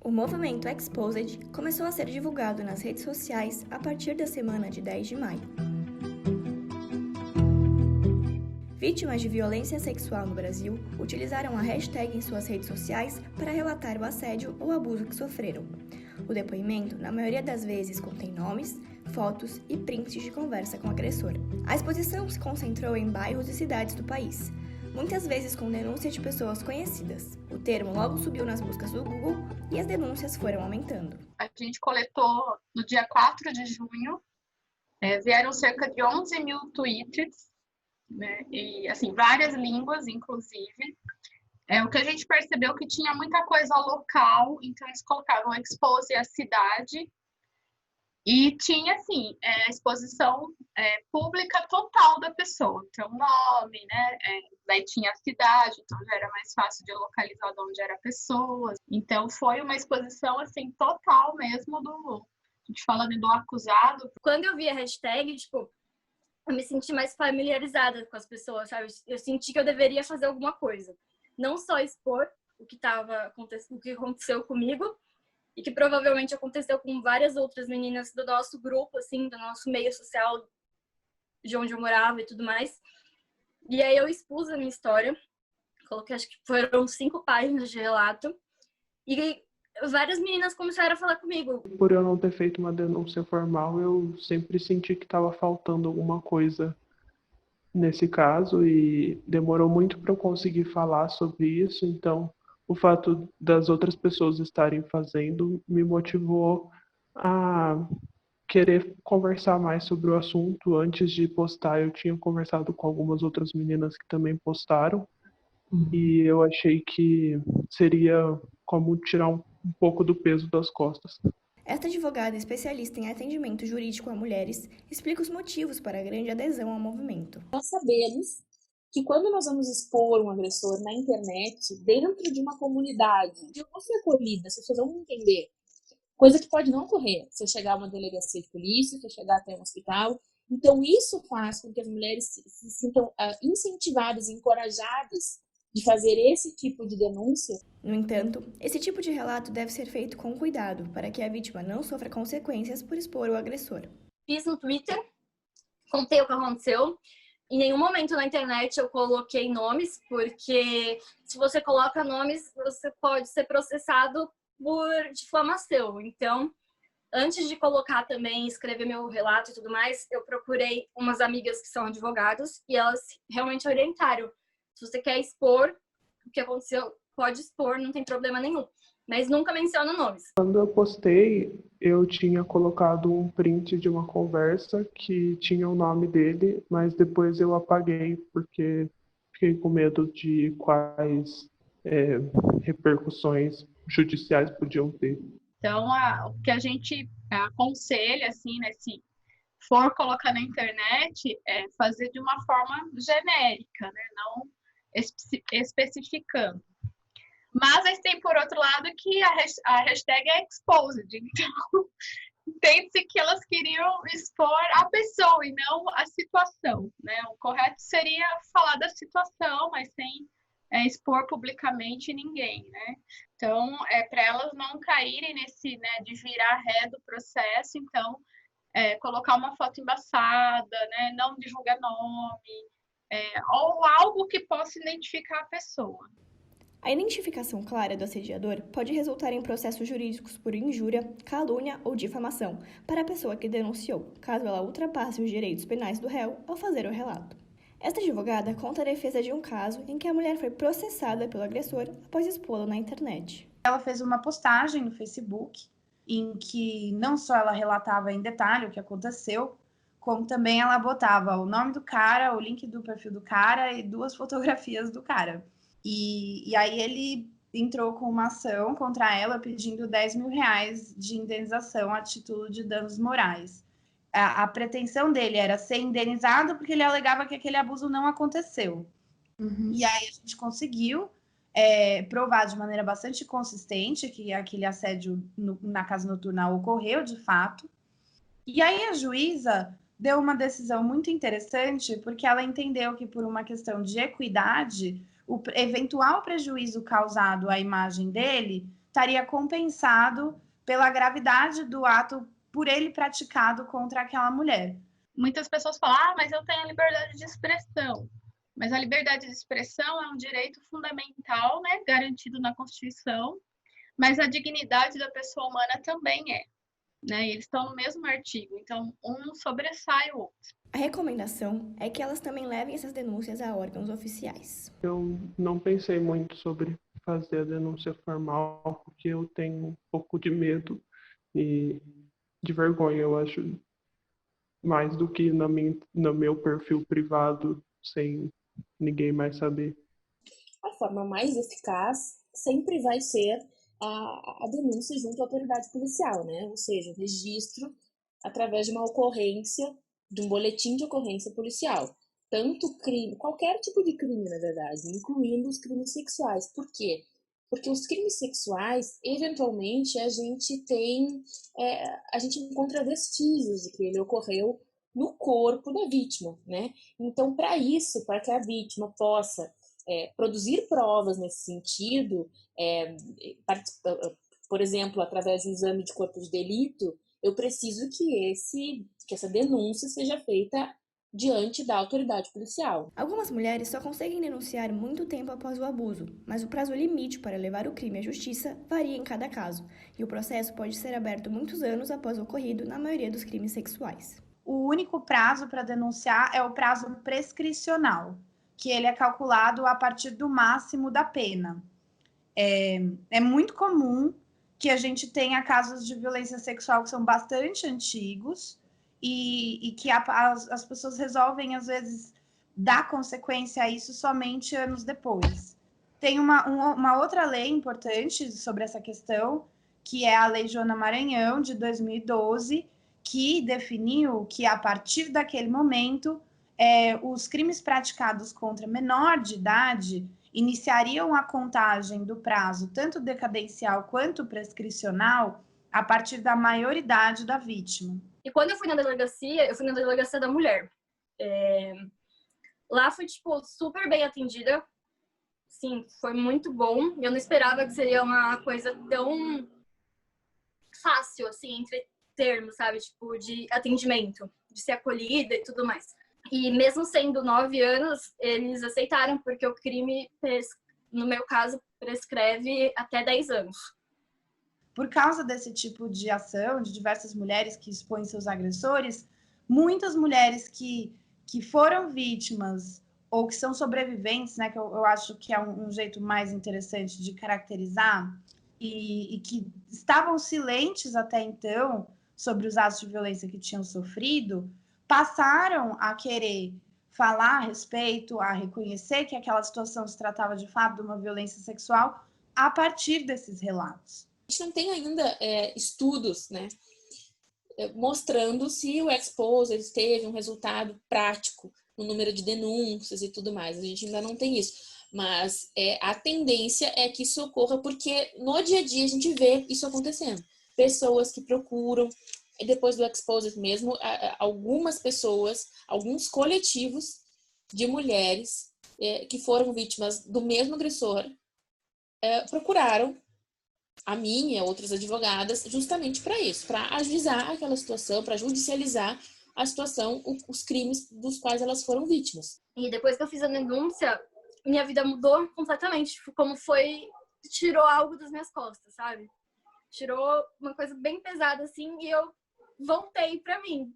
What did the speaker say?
O movimento Exposed começou a ser divulgado nas redes sociais a partir da semana de 10 de maio. Vítimas de violência sexual no Brasil utilizaram a hashtag em suas redes sociais para relatar o assédio ou abuso que sofreram. O depoimento, na maioria das vezes, contém nomes, fotos e prints de conversa com o agressor. A exposição se concentrou em bairros e cidades do país, muitas vezes com denúncia de pessoas conhecidas. O termo logo subiu nas buscas do Google e as denúncias foram aumentando. A gente coletou no dia 4 de junho, vieram cerca de 11 mil tweets, né, e assim, várias línguas, inclusive. O que a gente percebeu que tinha muita coisa local, então eles colocavam expose a cidade, e tinha, assim, a exposição pública total da pessoa. Então, nome, né? Daí tinha a cidade, então já era mais fácil de localizar de onde era a pessoa. Então, foi uma exposição, assim, total mesmo a gente falando do acusado. Quando eu vi a hashtag, eu me senti mais familiarizada com as pessoas, sabe? Eu senti que eu deveria fazer alguma coisa. Não só expor o que aconteceu comigo, e que provavelmente aconteceu com várias outras meninas do nosso grupo, assim, do nosso meio social, de onde eu morava e tudo mais. E aí eu expus a minha história, coloquei, acho que foram 5 páginas de relato, e várias meninas começaram a falar comigo. Por eu não ter feito uma denúncia formal, eu sempre senti que estava faltando alguma coisa nesse caso e demorou muito para eu conseguir falar sobre isso, então o fato das outras pessoas estarem fazendo me motivou a querer conversar mais sobre o assunto. Antes de postar, eu tinha conversado com algumas outras meninas que também postaram, e eu achei que seria como tirar um pouco do peso das costas. Esta advogada especialista em atendimento jurídico a mulheres explica os motivos para a grande adesão ao movimento. Nós sabemos que quando nós vamos expor um agressor na internet, dentro de uma comunidade, de uma ser acolhida, as pessoas vão entender. Coisa que pode não ocorrer, se eu chegar a uma delegacia de polícia, se eu chegar até um hospital. Então, isso faz com que as mulheres se sintam incentivadas, encorajadas de fazer esse tipo de denúncia. No entanto, esse tipo de relato deve ser feito com cuidado, para que a vítima não sofra consequências por expor o agressor. Fiz no Twitter, contei o que aconteceu. Em nenhum momento na internet eu coloquei nomes, porque se você coloca nomes, você pode ser processado por difamação. Então, antes de colocar também, escrever meu relato e tudo mais, eu procurei umas amigas que são advogados e elas realmente orientaram. Se você quer expor o que aconteceu, pode expor, não tem problema nenhum. Mas nunca menciona nomes. Quando eu postei, eu tinha colocado um print de uma conversa que tinha o nome dele, mas depois eu apaguei porque fiquei com medo de quais repercussões judiciais podiam ter. Então, o que a gente aconselha, assim, né, se for colocar na internet, é fazer de uma forma genérica, né, não especificando. Mas aí tem, por outro lado, que a hashtag é exposed. Então, entende-se que elas queriam expor a pessoa e não a situação, né? O correto seria falar da situação, mas sem expor publicamente ninguém, né? Então, para elas não caírem nesse, né, de virar ré do processo, então, colocar uma foto embaçada, né? Não divulgar nome, ou algo que possa identificar a pessoa. A identificação clara do assediador pode resultar em processos jurídicos por injúria, calúnia ou difamação para a pessoa que denunciou, caso ela ultrapasse os direitos penais do réu ao fazer o relato. Esta advogada conta a defesa de um caso em que a mulher foi processada pelo agressor após expô-lo na internet. Ela fez uma postagem no Facebook em que não só ela relatava em detalhe o que aconteceu, como também ela botava o nome do cara, o link do perfil do cara e 2 fotografias do cara. E aí ele entrou com uma ação contra ela pedindo R$10 mil de indenização a título de danos morais. A pretensão dele era ser indenizado porque ele alegava que aquele abuso não aconteceu. E aí a gente conseguiu provar de maneira bastante consistente que aquele assédio na casa noturna ocorreu de fato. E aí a juíza deu uma decisão muito interessante porque ela entendeu que, por uma questão de equidade, o eventual prejuízo causado à imagem dele estaria compensado pela gravidade do ato por ele praticado contra aquela mulher. Muitas pessoas falam, mas eu tenho a liberdade de expressão. Mas a liberdade de expressão é um direito fundamental, né, garantido na Constituição, mas a dignidade da pessoa humana também é, né? Eles estão no mesmo artigo, então um sobressai o outro. A recomendação é que elas também levem essas denúncias a órgãos oficiais. Eu não pensei muito sobre fazer a denúncia formal, porque eu tenho um pouco de medo e de vergonha, eu acho, mais do que no meu perfil privado, sem ninguém mais saber. A forma mais eficaz sempre vai ser a denúncia junto à autoridade policial, né? Ou seja, o registro através de uma ocorrência, de um boletim de ocorrência policial. Tanto crime, qualquer tipo de crime, na verdade, incluindo os crimes sexuais. Por quê? Porque os crimes sexuais, eventualmente, a gente encontra vestígios de que ele ocorreu no corpo da vítima, né? Então, para isso, para que a vítima possa produzir provas nesse sentido, por exemplo, através do exame de corpo de delito, eu preciso que essa denúncia seja feita diante da autoridade policial. Algumas mulheres só conseguem denunciar muito tempo após o abuso, mas o prazo limite para levar o crime à justiça varia em cada caso, e o processo pode ser aberto muitos anos após o ocorrido na maioria dos crimes sexuais. O único prazo para denunciar é o prazo prescricional, que ele é calculado a partir do máximo da pena. É muito comum que a gente tenha casos de violência sexual que são bastante antigos e que as pessoas resolvem, às vezes, dar consequência a isso somente anos depois. Tem uma outra lei importante sobre essa questão, que é a Lei Joana Maranhão, de 2012, que definiu que, a partir daquele momento, os crimes praticados contra menor de idade iniciariam a contagem do prazo, tanto decadencial quanto prescricional, a partir da maioridade da vítima. E quando eu fui na delegacia da mulher. Lá fui, super bem atendida. Sim, foi muito bom. Eu não esperava que seria uma coisa tão fácil, assim, entre termos, sabe? De atendimento, de ser acolhida e tudo mais. E mesmo sendo 9 anos, eles aceitaram, porque o crime, no meu caso, prescreve até 10 anos. Por causa desse tipo de ação, de diversas mulheres que expõem seus agressores, muitas mulheres que foram vítimas ou que são sobreviventes, né, que eu acho que é um jeito mais interessante de caracterizar, e que estavam silentes até então sobre os atos de violência que tinham sofrido, passaram a querer falar a respeito, a reconhecer que aquela situação se tratava de fato de uma violência sexual a partir desses relatos. A gente não tem ainda estudos, né, mostrando se o Exposed teve um resultado prático no número de denúncias e tudo mais. A gente ainda não tem isso. Mas a tendência é que isso ocorra, porque no dia a dia a gente vê isso acontecendo. Pessoas que procuram, depois do Exposed mesmo, algumas pessoas, alguns coletivos de mulheres que foram vítimas do mesmo agressor, procuraram a mim e outras advogadas justamente para isso, para ajuizar aquela situação, para judicializar a situação, os crimes dos quais elas foram vítimas. E depois que eu fiz a denúncia, minha vida mudou completamente. Como tirou algo das minhas costas, sabe? Tirou uma coisa bem pesada, assim, e eu voltei para mim.